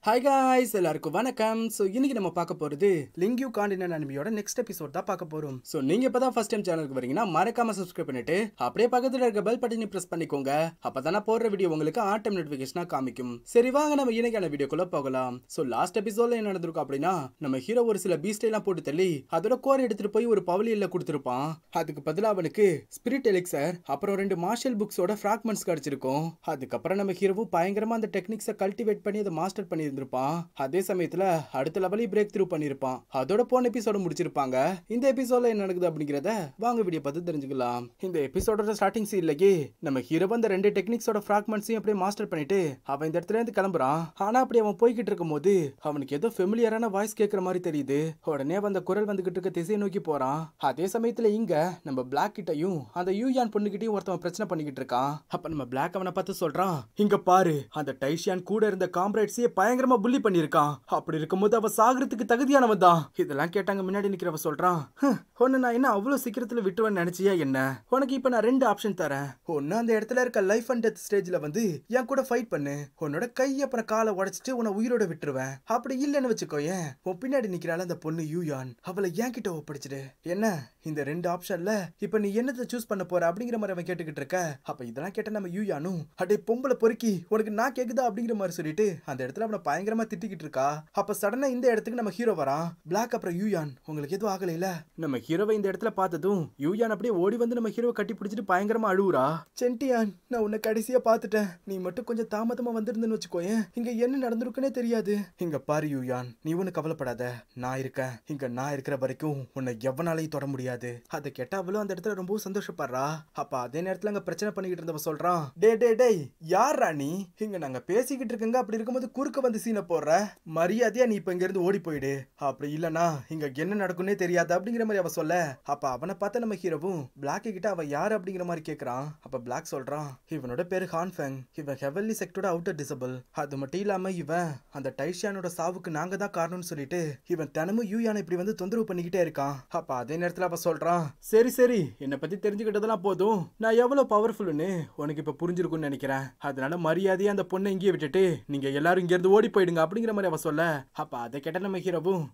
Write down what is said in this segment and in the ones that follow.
Hi guys, எல்லாருக்கும் வணக்கம். So இன்னைக்கு நம்ம பார்க்க போகிறது லிங்க்யூ காண்டினென்ட் அனிமியோட நெக்ஸ்ட் எபிசோட் தான் பார்க்க போகிறோம். ஸோ நீங்கள் இப்போ தான் ஃபர்ஸ்ட் டைம் சேனலுக்கு வரீங்கன்னா மறக்காம சப்ஸ்கிரைப் பண்ணிட்டு அப்படியே பக்கத்தில் இருக்க பெல் பட்டனை ப்ரெஸ் பண்ணிக்கோங்க. அப்போ தானே போடுற வீடியோ உங்களுக்கு ஆன் டைம் நோட்டிஃபிகேஷனாக காமிக்கும். சரி வாங்க நம்ம இன்னைக்கான வீடியோக்குள்ள போகலாம். ஸோ லாஸ்ட் எபிசோட்ல என்ன நடந்திருக்கும் அப்படின்னா, நம்ம ஹீரோ ஒரு சில பீஸ்ட் எல்லாம் போட்டு தள்ளி அதோட கோர் எடுத்துட்டு போய் ஒரு பவலியில் கொடுத்துருப்பான். அதுக்கு பதிலாக அவனுக்கு ஸ்பிரிட் எலிக்சர் அப்புறம் 2 மார்ஷல் புக்ஸோட ஃப்ராக்மெண்ட்ஸ் கிடைச்சிருக்கும். அதுக்கப்புறம் நம்ம ஹீரோவும் பயங்கரமா அந்த டெக்னிக்ஸை கல்டிவேட் பண்ணி அதை மாஸ்டர் பண்ணி இருந்திருப்பான். அதே சமயத்துல அடுத்த லெவலையும் பிரேக் த்ரூ பண்ணிருப்பான். அதோட போன எபிசோட முடிச்சிருப்பாங்க. இந்த எபிசோட்ல என்ன நடக்குது அப்படிங்கறத வாங்க வீடியோ பார்த்து தெரிஞ்சுக்கலாம். இந்த எபிசோடோட ஸ்டார்டிங் சீன்லயே நம்ம ஹீரோ அந்த 2 டெக்னிக்ஸோட ஃப்ராக்மெண்ட்ஸையும் அப்படியே மாஸ்டர் பண்ணிட்டு அவன் இந்த இடத்துல இருந்து கிளம்புறான். ஆனா அப்படி அவன் போய்கிட்டு இருக்கும் போது அவனுக்கு ஏதோ ஃபெமிலியரான வாய்ஸ் கேட்கற மாதிரி தெரியுது. உடனே அந்த குரல் வந்துகிட்டு இருக்க திசையை நோக்கி போறான். அதே சமயத்துல இங்க நம்ம பிளாக் கிட்டையும் அந்த யூயான் பொண்ணுகிட்டையும் ஒருத்தவன் பிரச்சனை பண்ணிக்கிட்டு இருக்கான். அப்ப நம்ம பிளாக் அவனை பார்த்து சொல்றான், இங்க பாரு, அந்த டைஷியான் கூட இருந்த காம்ரேட்ஸையே பயங்கரமா புள்ளி பண்ணிருக்கான். அப்படி இருக்கும்போது அவ சாகிறதுக்கு தகுதியானவன் தான். இதெல்லாம் கேட்டாங்க முன்னாடி நிக்கிறவ சொல்றான், ஒன்னு நான் என்ன அவ்வளவு சீக்கிரத்துல விட்டுவேன்னு நினைச்சியா என்ன? உனக்கு இப்ப நான் 2 ஆப்ஷன் தரேன். ஒன்னு அந்த இடத்துல இருக்க லைஃப் அண்ட் டெத் ஸ்டேஜ்ல வந்து என் கூட ஃபைட் பண்ணு. உன்னோட கை அப்புறம் காலை உடைச்சிட்டு உன்னை உயிரோட விட்டுருவேன். அப்படி இல்லைன்னு வச்சுக்கோயேன், உன் பின்னாடி நிக்கிறாள் அந்த பொண்ணு யூயான், அவளை என் கிட்ட ஒப்படைச்சிடு. என்ன இந்த 2 ஆப்ஷன்ல இப்ப நீ என்னத்தை சூஸ் பண்ண போற அப்படிங்கிற மாதிரி அவன் கேட்டுக்கிட்டு இருக்க. அப்ப இதெல்லாம் கேட்ட நம்ம யூயானும், அடே பொம்பளை பொறுக்கி, உனக்கு நான் கேக்குதா அப்படிங்கிற மாதிரி சொல்லிட்டு அந்த இடத்துல அவனை பயங்கரமா திட்டிக்கிட்டு இருக்கா. அப்ப சடனா இந்த இடத்துக்கு நம்ம ஹீரோ வரான். பிளாக் அப்புறம் யூயான், உங்களுக்கு எதுவும் ஆகல இல்ல? நம்ம ஹீரோவை இந்த இடத்துல பார்த்ததும் யூயான் அப்படியே ஓடி வந்து நம்ம ஹீரோவை கட்டி பிடிச்சிட்டு பயங்கரமா அழுவுறா. சென்டியான், நான் உன்னை கடைசியா பார்த்துட்டேன். நீ மட்டும் கொஞ்சம் தாமதமா வந்திருந்தேன்னு வச்சுக்கோயேன், இங்க என்ன நடந்திருக்குன்னே தெரியாது. இங்க பாரு யூயான், நீ ஒண்ணு கவலைப்படாத, நான் இருக்கேன். இங்க நான் இருக்கிற வரைக்கும் உன்னை எவனாலையும் தொட முடியாது. அதை கேட்டா அவளும் அந்த இடத்துல ரொம்ப சந்தோஷப்படுறா. அப்ப அதே நேரத்துல அங்க பிரச்சனை பண்ணிக்கிட்டு இருந்தவ சொல்றான், டே யார் ராணி, இங்க நாங்க பேசிக்கிட்டு இருக்கங்க, அப்படி இருக்கும்போது குறுக்க வந்து சீனை போடுற. மரியாதையா நீ இப்ப இங்க இருந்து ஓடி போயிடு, அப்படி இல்லனா இங்க என்ன நடக்கும்னே தெரியாது அப்படிங்கிற மாதிரி அவ சொல்ல. அப்ப அவனை பார்த்த நம்ம ஹீரோவும் பிளாக் கிட்ட அவ யாரு அப்படிங்கிற மாதிரி கேக்குறான். அப்ப பிளாக் சொல்றான், இவனோட பேரு ஹான்ஃபெங், இவன் ஹெவன்லி செக்டோட அவுட்டர் டிசபிள். அது மட்டும் இல்லாம இவன் அந்த டைஷியானோட சாவுக்கு நாங்க தான் காரணம்னு சொல்லிட்டு இவன் தினமும் யூயானை இப்படி வந்து தொந்தரவு பண்ணிக்கிட்டே இருக்கான். அப்ப அதே நேரத்துல அவ சொல்றான், சரி என்னை பத்தி தெரிஞ்சுக்கிட்டதெல்லாம் போதும், நான் எவ்வளவு பவர்ஃபுல்னு உனக்கு இப்ப புரிஞ்சிருக்கும்னு நினைக்கிறேன். அதனால மரியாதையா அந்த பொண்ணை இங்கேயே விட்டுட்டு நீங்க எல்லாரும் இங்க இருந்து ஓடி போயிடுங்க அப்படிங்கிற மாதிரி அவ சொல்ல. அப்ப அதை கேட்ட நம்ம ஹீரோவும்,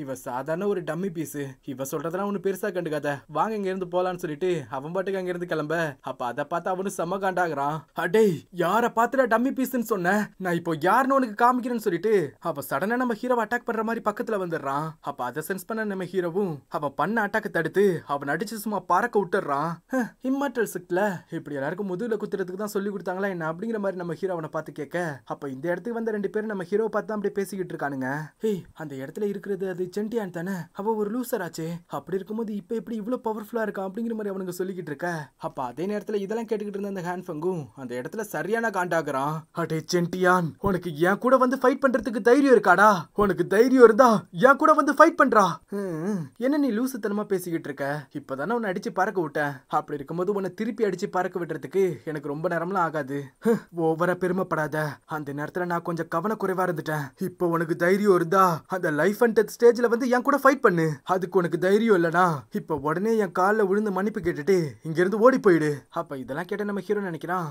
இவ சாதாரண ஒரு டம்மி பீஸ், இவ சொல்றதெல்லாம் ஒண்ணு பெருசா கண்டுக்காத, வாங்க இங்க இருந்து போலான்னு சொல்லிட்டு அவன் பாட்டுக்கு அங்க இருந்து கிளம்ப. அப்ப அதை பார்த்து அவனு செம்ம காண்டாகிறான். அடே, யார பாத்துற டம்மி பீஸ்ன்னு சொன்ன, நான் இப்போ யாருன்னு உனக்கு காமிக்கிறேன்னு சொல்லிட்டு அவ சடனா நம்ம ஹீரோவை அட்டாக் பண்ற மாதிரி பக்கத்துல வந்துடுறான். அப்ப அதை சென்ஸ் பண்ண நம்ம ஹீரோவும் அவன் பண்ண அட்டாக் தடுத்து அவன் அடிச்சு சும்மா பறக்க விட்டுறான். இம்மார்டல் செக்ட்ல இப்படி எல்லாருக்கும் முதுகுல குத்துறதுக்கு தான் சொல்லி கொடுத்தாங்களா என்ன அப்படிங்கிற மாதிரி நம்ம ஹீரோ அவனை பார்த்து கேட்க. அப்ப இந்த இடத்துக்கு வந்த 2 பேரும் நம்ம ஹீரோ பார்த்து தான் அப்படியே பேசிக்கிட்டு இருக்கானுங்க. ஏய், அந்த இடத்துல இருக்கிறது அது சென்டியான் தானே, அவ ஒரு லூசர் ஆச்சே, அப்படி இருக்கும்போது இப்ப எப்படி இவ்வளவு பவர்ஃபுல்லா இருக்கா அப்படிங்கிற மாதிரி அவனுங்க சொல்லிக்கிட்டு இருக்க. அப்ப அதே நேரத்துல இதெல்லாம் கேட்டுக்கிட்டு இருந்த அந்த ஹான்ஃபெங்கும் அந்த இடத்துல சரியான காண்டாகிறான். அடே சென்டியான், உனக்கு என் கூட வந்து ஃபைட் பண்றதுக்கு தைரியம் இருக்காடா? உனக்கு தைரியம் இருந்தா என் கூட வந்து ஃபைட் பண்றா. என்ன நீ லூசுத்தனமா பேசிக்கிட்டு இருக்க? இப்பதானே உன்னை அடிச்சு பறக்க விட்டேன். அப்படி இருக்கும்போது உன்னை திருப்பி அடிச்சு பறக்க விடுறதுக்கு எனக்கு ரொம்ப நேரம்லாம் ஆகாது. ஓவரா பெருமைப்படாத. அந்த நேரத்துல நான் கொஞ்சம் கவனக்குறைவா இருந்துட்டேன். இப்போ உனக்கு தைரியம் இருந்தா அந்த லைஃப் அண்ட் டெத் ஸ்டேஜ்ல வந்து என் கூட ஃபைட் பண்ணு. அதுக்கு உனக்கு தைரியம் இல்லனா இப்ப உடனே என் காலில் விழுந்து மன்னிப்பு கேட்டுட்டு இங்க இருந்து ஓடி போயிடு. அப்ப இதெல்லாம் கேட்ட நம்ம ஹீரோ நினைக்கிறான்,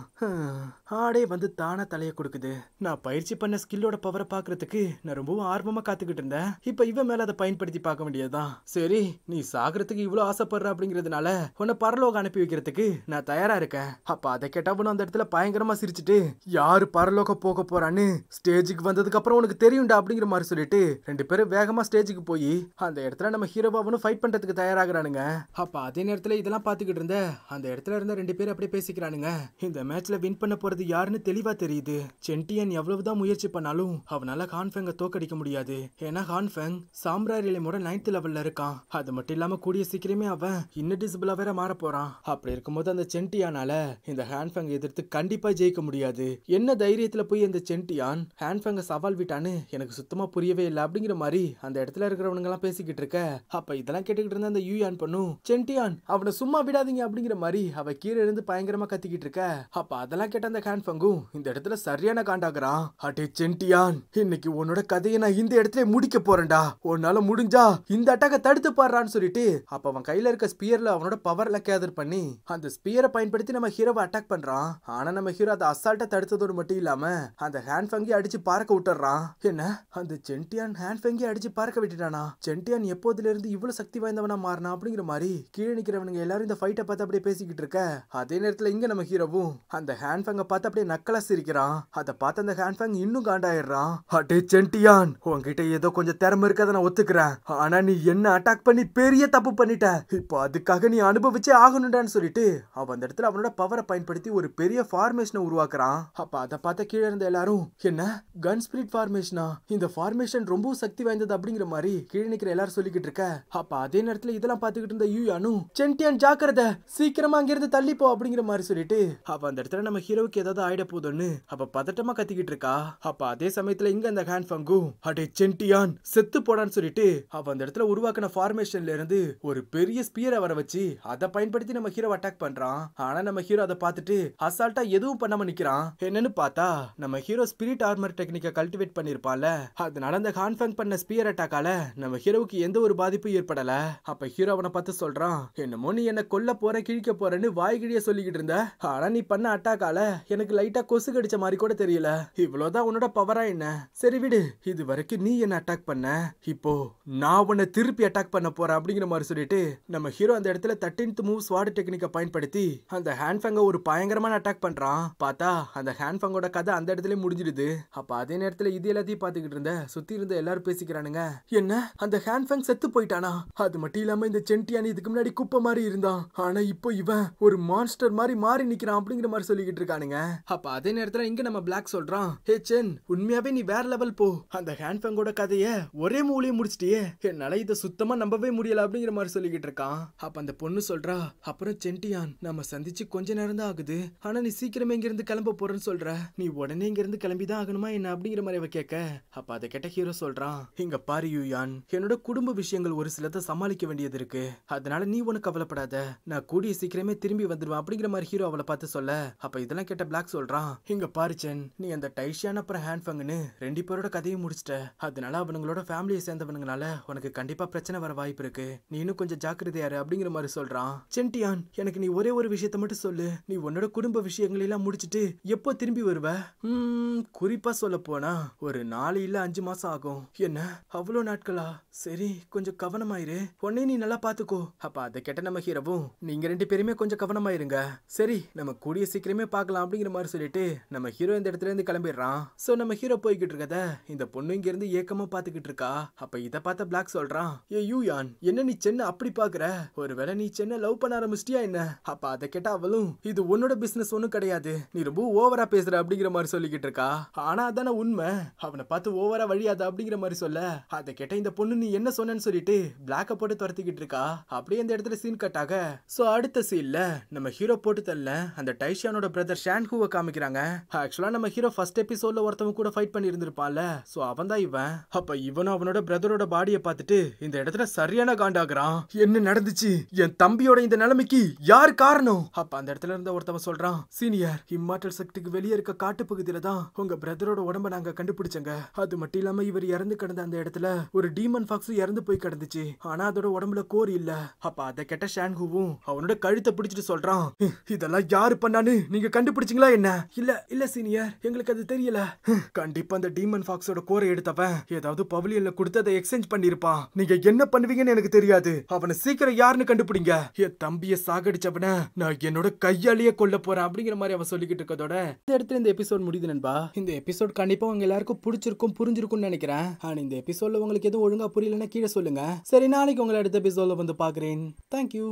ஆடே வந்து தானா தலைய கொடுக்குது. நான் பயிற்சி பண்ண ஸ்கில்லோட பவரை பாக்குறதுக்கு நான் ரொம்பவும் ஆர்வமா காத்துக்கிட்டு இருந்தேன். இப்ப இவன் மேல அதை பயன்படுத்தி பார்க்க வேண்டியதுதான். சரி, நீ சாகிறதுக்கு இவ்வளவு ஆசைப்படுற அப்படிங்கிறதுனால உன்னை பரலோகம் அனுப்பி வைக்கிறதுக்கு நான் தயாரா இருக்கேன். அப்ப அதை கேட்டவனும் அந்த இடத்துல பயங்கரமா சிரிச்சுட்டு, யாரு பரலோகம் போக போறான்னு ஸ்டேஜுக்கு வந்ததுக்கு அப்புறம் உனக்கு தெரியும்டா அப்படிங்கிற மாதிரி சொல்லிட்டு 2 பேரும் வேகமா ஸ்டேஜுக்கு போய் அந்த இடத்துல நம்ம ஹீரோவாவனும் ஃபைட் பண்றதுக்கு தயாராகிறானுங்க. அப்ப அதே நேரத்துல இதெல்லாம் பாத்துக்கிட்டு இருந்த அந்த இடத்துல இருந்த 2 பேரும் அப்படியே பேசிக்கிறானுங்க. இந்த மேட்ச்ல வின் பண்ண போறது யாருன்னு தெளிவா தெரியுது. சென்டியன் எவ்வளவுதான் முயற்சி பண்ணாலும் அவனால ஹான்ஃபெங்க தோக்கடிக்க முடியாது. ஏன்னா ஹான்ஃபெங் சாம்ராரி ரிலேமோட 9th லெவல்ல இருக்கான். அது மட்டும் இல்லாம கூடிய சீக்கிரமே அவன் இன்னடிசிபிளா வேற மாற போறான். அப்படி இருக்கும்போது அந்த சென்டியானால இந்த ஹான்ஃபெங் எதிர்த்து கண்டிப்பா ஜெயிக்க முடியாது. என்ன தைரியத்துல போய் இந்த சென்டியான் ஹான்ஃபெங்க சவால் விட்டான்னு எனக்கு சுத்தமா புரியவே இல்லை அப்படிங்கிற மாதிரி அந்த இடத்துல இருக்கிறவனுங்க எல்லாம் பேசிக்கிட்டு இருக்க. அப்ப இதெல்லாம் கேட்டுக்கிட்டு இருந்த அந்த யூயான் பண்ணும், சென்டியான் அவனை சும்மா விடாதீங்க அப்படிங்கிற மாதிரி அவ கீழே இருந்து பயங்கரமா கத்திக்கிட்டு இருக்க. அப்ப அதெல்லாம் கேட்ட அந்த ஹான்ஃபெங்கும் இந்த இடத்துல சரியான காண்டாகிறான். அடே சென்டியான், இன்னைக்கு உன்னோட கதையை நான் இந்த இடத்துல முடிக்க போறேன்டா. உன்னால முடிஞ்சா இந்த அட்டாக்க தடுத்து பாடுறான்னு சொல்லிட்டு அப்ப அவன் கையில இருக்க ஸ்பியர்ல அவனோட பவர்ல கேதர் பண்ணி அந்த ஸ்பியரை பயன்படுத்தி நம்ம ஹீரோவை அட்டாக் பண்றான். ஆனா நம்ம ஹீரோ அதை அசால்ட்டா தடுத்ததோடு மட்டும் இல்லாம அந்த ஹேண்ட் ஃபங்கி அடிச்சு பார்க்க விட்டுறான். என்ன அந்த சென்டியான் ஹேண்ட் ஃபங்கி அடிச்சு பார்க்க விட்டுட்டானா? சென்டியான் எப்போதுல இருந்து இவ்வளவு சக்தி வாய்ந்தவனா மாறினா அப்படிங்கிற மாதிரி கீழே நிக்கிறவனுங்க எல்லாரும் இந்த ஃபைட்டை பார்த்து அப்படியே பேசிக்கிட்டு இருக்க. அதே நேரத்துல இங்க நம்ம ஹீரோவும் அந்த ஹேண்ட் ஃபங்க பார்த்து அப்படியே நக்கலா சிரிக்கிறான். அதை பார்த்து அந்த ஹேண்ட் ஃபங் இன்னும் காண்டாயிடுறான். அடே சென்டியான், உன்கிட்ட ஏதோ கொஞ்சம் திறமை இருக்கதை நான் ஒத்துக்கிறேன். ஆனா நீ என்ன அட்டாக் பண்ணி பெரிய தப்பு பண்ணிட்ட. இப்போ அதுக்காக நீ அனுபவிச்சே ஆகணும்டான்னு சொல்லிட்டு அவன் அந்த இடத்துல அவனோட பவரை பயன்படுத்தி ஒரு பெரிய ஃபார்மேஷனை உருவாக்குறான். அப்ப அதை பார்த்த கீழே இருந்த எல்லாரும் என்ன கன் ஸ்பிரிட் ஃபார்மேஷனா? இந்த ஃபார்மேஷன் ரொம்ப சக்தி வாய்ந்தது அப்படிங்கிற மாதிரி கீழே நிக்கிற எல்லாரும் சொல்லிக்கிட்டு இருக்க. அப்ப அதே நேரத்துல இதெல்லாம் பார்த்துக்கிட்டு இருந்த யூயானும் சென்டியான் ஜாக்கிரதை, சீக்கிரமா அங்கிருந்து தள்ளிப்போ அப்படிங்கிற மாதிரி சொல்லிட்டு அவ அந்த இடத்துல நம்ம ஹீரோவுக்கு ஏதாவது ஆயிட போதும்னு அப்ப பதட்டமா கத்திக்கிட்டு இருக்கா. அப்ப அதே சமயத்துல இங்க அந்த ஹேண்ட் ஃபங்கும் அடே சென்டியான் செத்து போடான்னு சொல்லிட்டு அவ அந்த இடத்துல உருவாக்கின ஃபார்மேஷன்ல இருந்து ஒரு பெரிய ஸ்பியரை வர வச்சு அதை பயன்படுத்தி நம்ம ஹீரோ அட்டாக் பண்றான். ஆனா நம்ம ஹீரோ அதை பார்த்துட்டு அசால்ட்டா எதுவும் பண்ணாம நிக்கிறான். என்னன்னு பார்த்தா நம்ம ஹீரோ ஸ்பிரிட் ஆர்மர் டெக்னிக்கை கல்டிவேட் பண்ணிருப்பான்ல, அதனால அந்த ஹேண்ட் ஃபங் பண்ண ஸ்பியர் அட்டாக்கால நம்ம ஹீரோவுக்கு எந்த ஒரு பாதிப்பும் ஏற்படல. அப்ப ஹீரோ அவனை பார்த்து சொல்றான், என்னமோ நீ என்ன கொல்ல போற கிழிக்க போறன்னு வாய்கிழிய சொல்லிக்கிட்டு இருந்த. ஆனா நீ பண்ண அட்டாக்கால எனக்கு லைட்டா கொசு கடிச்ச மாதிரி கூட தெரியல. இவ்வளவுதான் உன்னோட பவரா என்ன? சரி விடு, இது வரைக்கும் நீ என்ன அட்டாக் பண்ண, இப்போ நான் உன்னை திருப்பி அட்டாக் பண்ண போறேன் அப்படிங்கிற மாதிரி சொல்லிட்டு நம்ம ஹீரோ அந்த இடத்துல 13th மூவ் ஸ்வாட் டெக்னிக்கை பயன்படுத்தி அந்த ஹேண்ட் ஃபங்க ஒரு பயங்கரமான அட்டாக் பண்றான். பார்த்தா அந்த ஹேண்ட் ஃபங்கோட கதை அந்த இடத்துல முடிஞ்சிடுது. அப்ப அதே நேரத்துல இது எல்லாத்தையும் பாத்துக்கிட்டு இருந்த சுத்தி இருந்த எல்லாரும் பேசிக்கிறானுங்க, என்ன அந்த ஹேண்ட் ஃபங் செத்து போயிட்டானா? அது மட்டும் இல்லாம இந்த சென்டியான் இதுக்கு முன்னாடி குப்பை மாதிரி இருந்தான், ஆனா இப்போ இவன் ஒரு மான்ஸ்டர் மாதிரி மாறி நிக்கிறான் அப்படிங்கிற மாதிரி சொல்லிக்கிட்டு இருக்கானுங்க. அப்ப அதே நேரத்துல இங்க நம்ம பிளாக் சொல்றான், ஹே சென், உண்மையாவே நீ வேற லெவல் போ. அந்த ஹேண்ட் ஃபங்கோட கதைய ஒரே மூலையே முடிச்சிட்டியே, என்னால இதை சுத்தமா நம்பவே முடியல அப்படிங்கிற மாதிரி சொல்லிக்கிட்டு இருக்கான். அப்ப அந்த பொண்ணு சொல்றா, அப்புறம் சென்டியான் நம்ம சந்திச்சு கொஞ்ச நேரம் தான் ஆகுது, ஆனா நீ சீக்கிரமே இங்க இருந்து கிளம்ப போறேன்னு சொல்ற, நீ உடனே இங்க இருந்து கிளம்பிதான் ஆகணுமா என்ன அப்படிங்கிற மாதிரி அவ கேட்க. அப்ப அதை கேட்ட ஹீரோ சொல்றான், இங்க பாரு யூயான், என்னோட குடும்ப விஷயங்கள் ஒரு சிலதை சமாளிக்க வேண்டியது இருக்கு, அதனால நீ ஒண்ணு கவலைப்படாத, நான் கூடிய சீக்கிரமே திரும்பி வந்துடுவேன் அப்படிங்கிற மாதிரி ஹீரோ அவளை பார்த்து சொல்ல. அப்ப இதெல்லாம் கேட்ட பிளாக் சொல்றான், இங்க பாரு சென், நீ அந்த டைஷியான் அப்புறம் ஹேண்ட் ஃபங்னு 2 பேரோட கதையை முடிச்சிட்ட, அதனால அவனுங்களோட ஃபேமிலியை சேர்ந்தவனுங்கனால உனக்கு கண்டிப்பா பிரச்சனை வர வாய்ப்பு இருக்கு, நீ இன்னும் கொஞ்சம் ஜாக்கிரதையாரு அப்படிங்கிற மாதிரி சொல்றான். சென்டியான், எனக்கு நீ ஒரே ஒரு விஷயத்த மட்டும் சொல்லு, நீ உன்னோட குடும்ப விஷயங்கள் எல்லாம் முடிச்சிட்டு எப்போ திரும்பி வருவ? குறிப்பா சொல்ல போனா ஒரு 4 இல்ல 5 மாசம் ஆகும். என்ன அவ்வளவு நாட்களா? சரி, கொஞ்சம் கவனமாயிரு, உன்னை நீ நல்லா பாத்துக்கோ. அப்ப அதை கேட்ட நம்ம ஹீரோவும், நீங்க 2 பேருமே கொஞ்சம் கவனமாயிருங்க, சரி நம்ம கூடிய சீக்கிரமே பார்க்கலாம் அப்படிங்கிற மாதிரி சொல்லிட்டு நம்ம ஹீரோ இந்த இடத்துல இருந்து கிளம்பிடுறான். சோ நம்ம ஹீரோ போய்கிட்டு இருக்கத இந்த பொண்ணு இங்க இருந்து ஏக்கமா பாத்துக்கிட்டு இருக்கா. அப்ப இத பார்த்த பிளாக் சொல்றான், ஏ யூயான், என்ன நீ சென்னை அப்படி பாக்குற, ஒருவேளை நீ சென்னை லவ் பண்ண ஆரம்பிச்சிட்டியா என்ன? அப்ப அதை கேட்டா அவளும், இது உன்னோட பிசினஸ் ஒண்ணும் கிடையாது, நீ ரொம்ப ஓவரா பேசுற அப்படிங்கிற மாதிரி சொல்லிக்கிட்டு இருக்கா. ஆனா அதான உண்மை, அவனை பார்த்து ஓவரா வழியாத அப்படிங்கிற மாதிரி சொல்ல. அதை கேட்ட இந்த பொண்ணு நீ என்ன சொன்னன்னு சொல்லிட்டு பிளாக்க போட்டு துரத்திக்கிட்டு இருக்கா. அப்படியே இந்த இடத்துல சீன் கட் ஆக சோ அடுத்த சீன்ல நம்ம ஹீரோ போட்டு தள்ள அந்த டைஷியானோட பிரதர் ஷான்ஹூவை காமிக்கிறாங்க. ஆக்சுவலா நம்ம ஹீரோ ஃபர்ஸ்ட் எபிசோட்ல ஒருத்தவங்க கூட ஃபைட் பண்ணி இருந்திருப்பான்ல, சோ அவன் தான் இவன். அப்ப இவனும் அவனோட பிரதரோட பாடியை பார்த்துட்டு இந்த இடத்துல சரியான காண்டாகிறான். என்ன நடந்துச்சு? என் தம்பியோட இந்த நிலைமைக்கு யார் காரணம்? அப்ப அந்த இடத்துல இருந்த ஒருத்தவன் சொல்றான், சீனியர், இம்மார்டல் சக்திக்கு வெளியே இருக்க காட்டு பகுதியில தான் உங்க பிரதரோட உடம்ப நாங்க கண்டுபிடிச்சங்க. அது மட்டும் இல்லாம இவர் இறந்து கிடந்த அந்த இடத்துல ஒரு டீமன் ஃபாக்ஸ் இறந்து போய் கிடந்துச்சு, ஆனா அதோட உடம்புல கோர் இல்ல. அப்ப அதை கேட்ட ஷான்ஹூவும் அவனோட கழுத்தை பிடிச்சிட்டு சொல்றான், இதெல்லாம் யாரு பண்ணான்னு நீங்க கண்டுபிடிச்சிங்களா என்ன? இல்ல இல்ல சீனியர், எங்களுக்கு அது தெரியல. கண்டிப்பா அந்த டீமன் ஃபாக்ஸோட கோரை எடுத்தவன் ஏதாவது பவிலியன்ல கொடுத்து அதை எக்ஸ்சேஞ்ச் பண்ணிருப்பான். நீங்க என்ன பண்ணுவீங்கன்னு எனக்கு தெரியாது, அவனை சீக்கிரம் யாருன்னு கண்டுபிடிங்க. என் தம்பியை சாகடிச்சவன நான் என்னோட கையாலேயே கொல்ல போறேன் அப்படிங்கிற மாதிரி அவன் சொல்லிக்கிட்டு இருக்கதோட இந்த இடத்துல இந்த எபிசோட் முடியுது நண்பா. இந்த எபிசோட் கண்டிப்பா உங்க எல்லாருக்கும் பிடிச்சிருக்கும் புரிஞ்சிருக்கும்னு நினைக்கிறேன். ஆனா இந்த எபிசோட்ல உங்களுக்கு எதுவும் ஒழுங்கா புரியலன்னா கீழே சொல்லுங்க. சரி, நாளைக்கு உங்களை அடுத்த எபிசோட்ல வந்து பாக்குறேன். தேங்க்யூ.